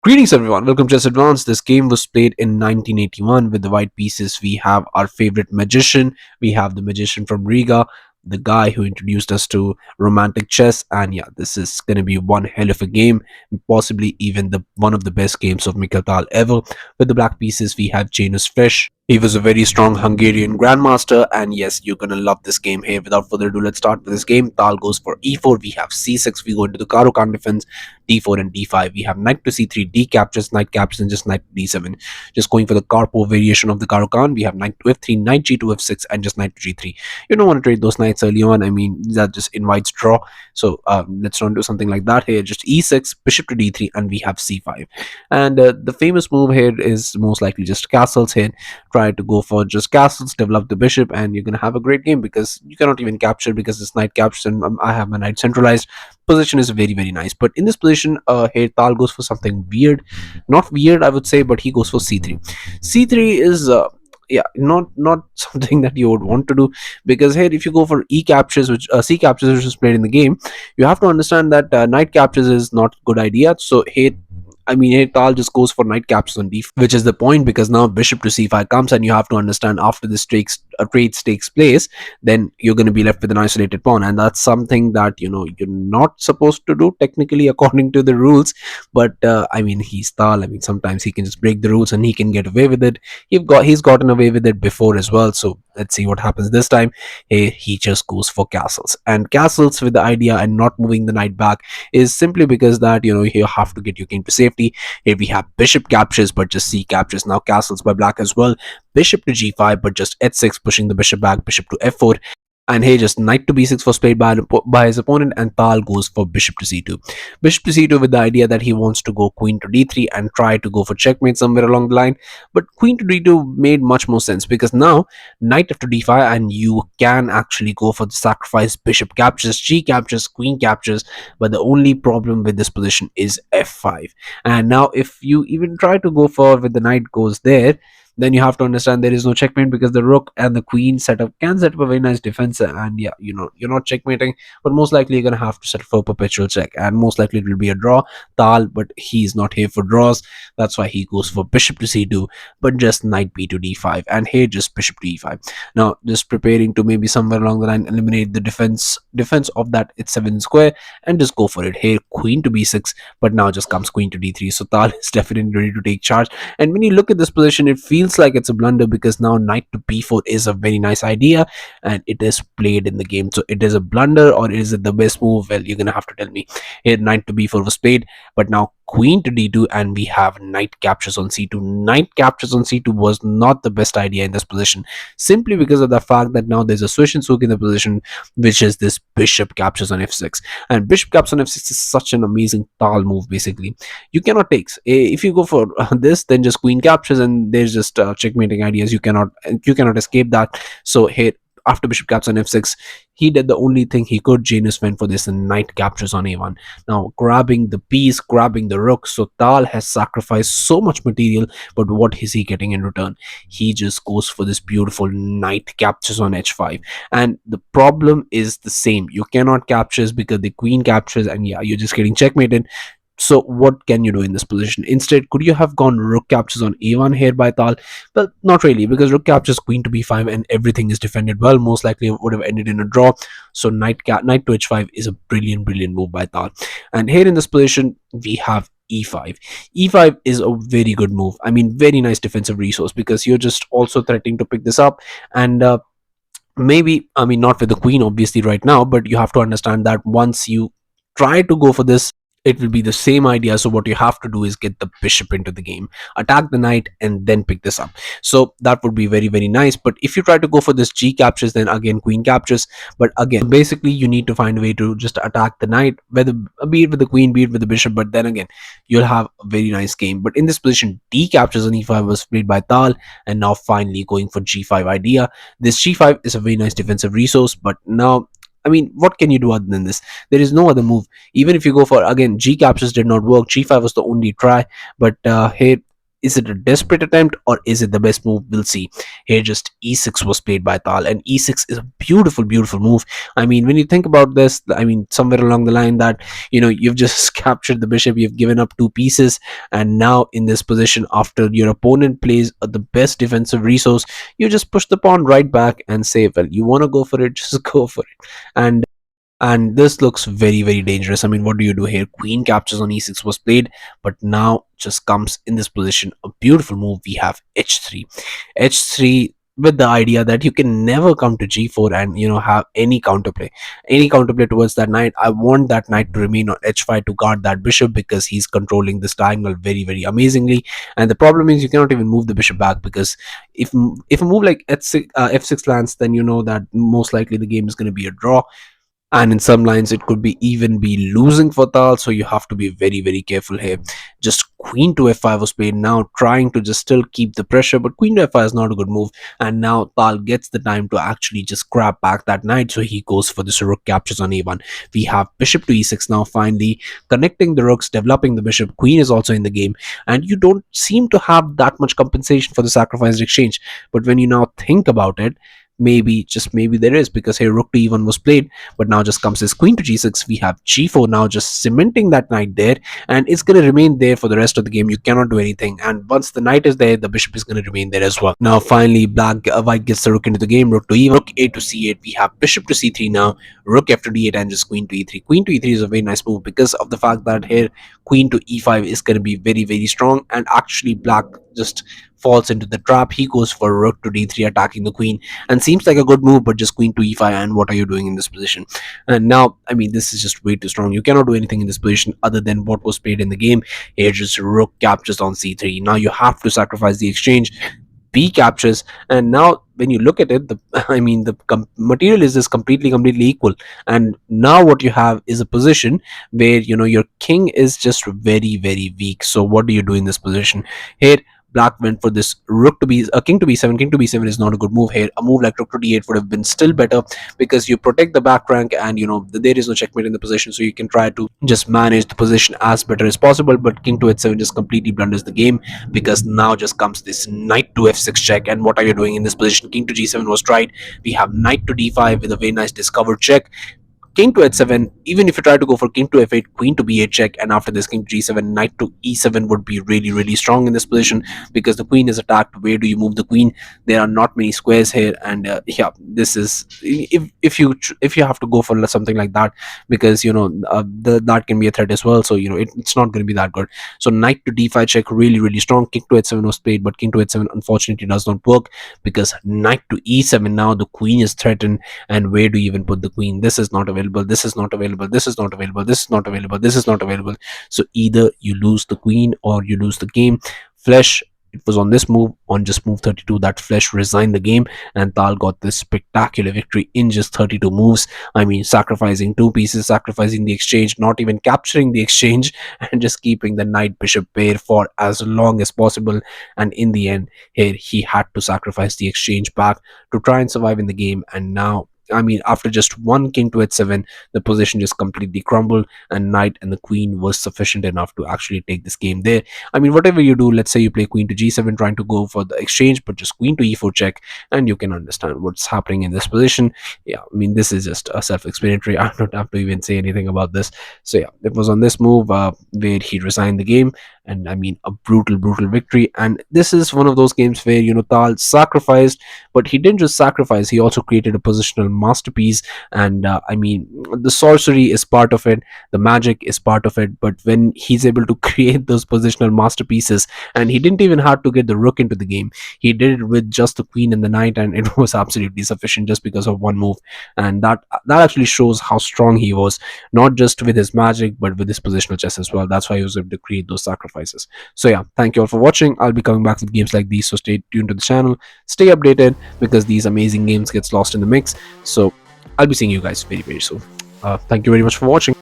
Greetings everyone, welcome to Chess Advanced. This game was played in 1981 with the white pieces. We have our favorite magician, we have the magician from Riga, the guy who introduced us to romantic chess, and yeah, this is going to be one hell of a game, possibly even the one of the best games of Mikhail Tal ever. With the black pieces, we have Janos Flesch. He was a very strong Hungarian grandmaster, and yes, you're gonna love this game here. Without further ado, let's start with this game. Tal goes for e4, we have c6, we go into the Karo-Khan defense, d4 and d5. We have knight to c3, d captures, and just knight to d7. Just going for the Karpov variation of the Karo-Khan, we have knight to f3, knight g to f6, and just knight to g3. You don't want to trade those knights early on. I mean, that just invites draw. So let's not do something like that here. Just e6, bishop to d3, and we have c5. And the famous move here is most likely just castles here. Try to go for just castles, develop the bishop, and you're going to have a great game because you cannot even capture because this knight captures and I have my knight centralized. Position is very nice, but in this position here Tal goes for something weird, not weird I would say, but he goes for c3. C3 is yeah, not something that you would want to do, because here if you go for e captures, which c captures, which is played in the game, you have to understand that knight captures is not a good idea. So here, I mean, here Tal just goes for knight captures on d, which is the point, because now bishop to c5 comes, and you have to understand after this trade takes place, then you're going to be left with an isolated pawn, and that's something that you're not supposed to do technically according to the rules. But I mean, he's Tal. I mean, sometimes he can just break the rules and he can get away with it. He's gotten away with it before as well. So let's see what happens this time. He just goes for castles, and castles with the idea and not moving the knight back is simply because that you have to get your king to safety. Here we have bishop captures but just c captures. Now castles by black as well. Bishop to g5 but just h6, pushing the bishop back. Bishop to f4, and here just knight to b6 was played by his opponent, and Tal goes for bishop to c2. Bishop to c2 with the idea that he wants to go queen to d3 and try to go for checkmate somewhere along the line. But queen to d2 made much more sense, because now knight after d5, and you can actually go for the sacrifice. Bishop captures, g captures, queen captures, but the only problem with this position is f5. And now if you even try to go for with the knight goes there, then you have to understand there is no checkmate, because the rook and the queen setup can set up a very nice defense. And yeah, you're not checkmating, but most likely you're gonna have to settle for a perpetual check, and most likely it will be a draw. Tal, but he's not here for draws. That's why he goes for bishop to c2, but just knight b to d5, and here just bishop to e5. Now just preparing to maybe somewhere along the line eliminate the defense of that h7 square, and just go for it. Here queen to b6, but now just comes queen to d3. So Tal is definitely ready to take charge, and when you look at this position, it feels like it's a blunder, because now knight to b4 is a very nice idea and it is played in the game. So it is a blunder, or is it the best move? Well, you're gonna have to tell me. Here knight to b4 was played, but now queen to d2, and we have knight captures on c2. Knight captures on c2 was not the best idea in this position, simply because of the fact that now there's a swish and sook in the position, which is this bishop captures on f6. And bishop captures on f6 is such an amazing Tal move. Basically, you cannot take, if you go for this, then just queen captures, and there's just checkmating ideas. You cannot escape that. So here after bishop captures on f6, he did the only thing he could. Janus went for this, and knight captures on a1. Now grabbing the piece, grabbing the rook. So Tal has sacrificed so much material, but what is he getting in return? He just goes for this beautiful knight captures on h5, and the problem is the same. You cannot captures because the queen captures, and yeah, you're just getting checkmated. So what can you do in this position? Instead, could you have gone rook captures on a1 here by Tal? Well, not really, because rook captures queen to b5 and everything is defended well. Most likely it would have ended in a draw. So knight to h5 is a brilliant move by Tal. And here in this position we have e5. E5 is a very good move. I mean, very nice defensive resource, because you're just also threatening to pick this up. And maybe, I mean, not with the queen obviously right now, but you have to understand that once you try to go for this, it will be the same idea. So what you have to do is get the bishop into the game, attack the knight, and then pick this up. So that would be very nice. But if you try to go for this g captures, then again queen captures. But again, basically you need to find a way to just attack the knight, whether be it with the queen, be it with the bishop, but then again you'll have a very nice game. But in this position, d captures on e5 was played by Tal, and now finally going for g5 idea. This g5 is a very nice defensive resource, but now, I mean, what can you do other than this? There is no other move. Even if you go for, again, g captures did not work. G5 was the only try. But here Is it a desperate attempt or is it the best move? We'll see. Here, just e6 was played by Tal, and e6 is a beautiful, beautiful move. I mean, when you think about this, I mean, somewhere along the line that, you've just captured the bishop, you've given up two pieces, and now in this position, after your opponent plays the best defensive resource, you just push the pawn right back and say, well, you want to go for it, just go for it. And this looks very, very dangerous. I mean, what do you do here? Queen captures on e6 was played, but now just comes in this position a beautiful move. We have h3. H3 with the idea that you can never come to g4 and have any counterplay towards that knight. I want that knight to remain on h5 to guard that bishop, because he's controlling this diagonal very, very amazingly. And the problem is you cannot even move the bishop back, because if a move like f6 lands, then you know that most likely the game is going to be a draw, and in some lines it could be even be losing for Tal. So you have to be very, very careful here. Just queen to f5 was played, now trying to just still keep the pressure, but queen to f5 is not a good move. And now Tal gets the time to actually just grab back that knight, so he goes for this rook captures on a1. We have bishop to e6 now, finally connecting the rooks, developing the bishop. Queen is also in the game, and you don't seem to have that much compensation for the sacrificed exchange. But when you now think about it, maybe, just maybe, there is, because here rook to e1 was played, but now just comes this queen to g6. We have g4 now, just cementing that knight there, and it's going to remain there for the rest of the game. You cannot do anything, and once the knight is there, the bishop is going to remain there as well. Now finally white gets the rook into the game. Rook to e1, rook a to c8. We have bishop to c3 now, rook f to d8, and just queen to e3. Queen to e3 is a very nice move, because of the fact that here queen to e5 is going to be very, very strong, and actually black just falls into the trap. He goes for rook to d3, attacking the queen, and seems like a good move, but just queen to e5, and what are you doing in this position? And now, I mean, this is just way too strong. You cannot do anything in this position other than what was played in the game. Here just rook captures on c3. Now you have to sacrifice the exchange. B captures, and now when you look at it, the I mean, the material is just completely equal. And now what you have is a position where your king is just very, very weak. So what do you do in this position? Here black went for this rook to be king to b7. King to b7 is not a good move here. A move like rook to d8 would have been still better, because you protect the back rank, and there is no checkmate in the position, so you can try to just manage the position as better as possible. But king to h7 just completely blunders the game, because now just comes this knight to f6 check. And what are you doing in this position? King to g7 was tried. We have knight to d5 with a very nice discovered check. King to h7. Even if you try to go for king to f8, queen to b8 check, and after this king to g7, knight to e7 would be really, really strong in this position, because the queen is attacked. Where do you move the queen? There are not many squares here, and yeah, this is, if you have to go for something like that, because that can be a threat as well. So it's not going to be that good. So knight to d5 check, really, really strong. King to h7 was played, but king to h7 unfortunately does not work, because knight to e7, now the queen is threatened, and where do you even put the queen? This is not available, this is not available, this is not available, this is not available, this is not available. So either you lose the queen or you lose the game. Flesch, it was on this move, on just move 32, that Flesch resigned the game, and Tal got this spectacular victory in just 32 moves. I mean, sacrificing two pieces, sacrificing the exchange, not even capturing the exchange, and just keeping the knight bishop pair for as long as possible. And in the end, here he had to sacrifice the exchange back to try and survive in the game. And now, I mean, after just one king to h7, the position just completely crumbled, and knight and the queen was sufficient enough to actually take this game there. I mean, whatever you do, let's say you play queen to g7 trying to go for the exchange, but just queen to e4 check, and you can understand what's happening in this position. Yeah, I mean, this is just a self-explanatory. I don't have to even say anything about this. So yeah, it was on this move where he resigned the game, and I mean, a brutal, brutal victory. And this is one of those games where Tal sacrificed, but he didn't just sacrifice, he also created a positional masterpiece. And I mean, the sorcery is part of it, the magic is part of it, but when he's able to create those positional masterpieces, and he didn't even have to get the rook into the game, he did it with just the queen and the knight, and it was absolutely sufficient just because of one move. And that actually shows how strong he was, not just with his magic but with his positional chess as well. That's why he was able to create those sacrifices. So yeah, thank you all for watching. I'll be coming back with games like these, so stay tuned to the channel, stay updated, because these amazing games gets lost in the mix. So I'll be seeing you guys very, very soon. Thank you very much for watching.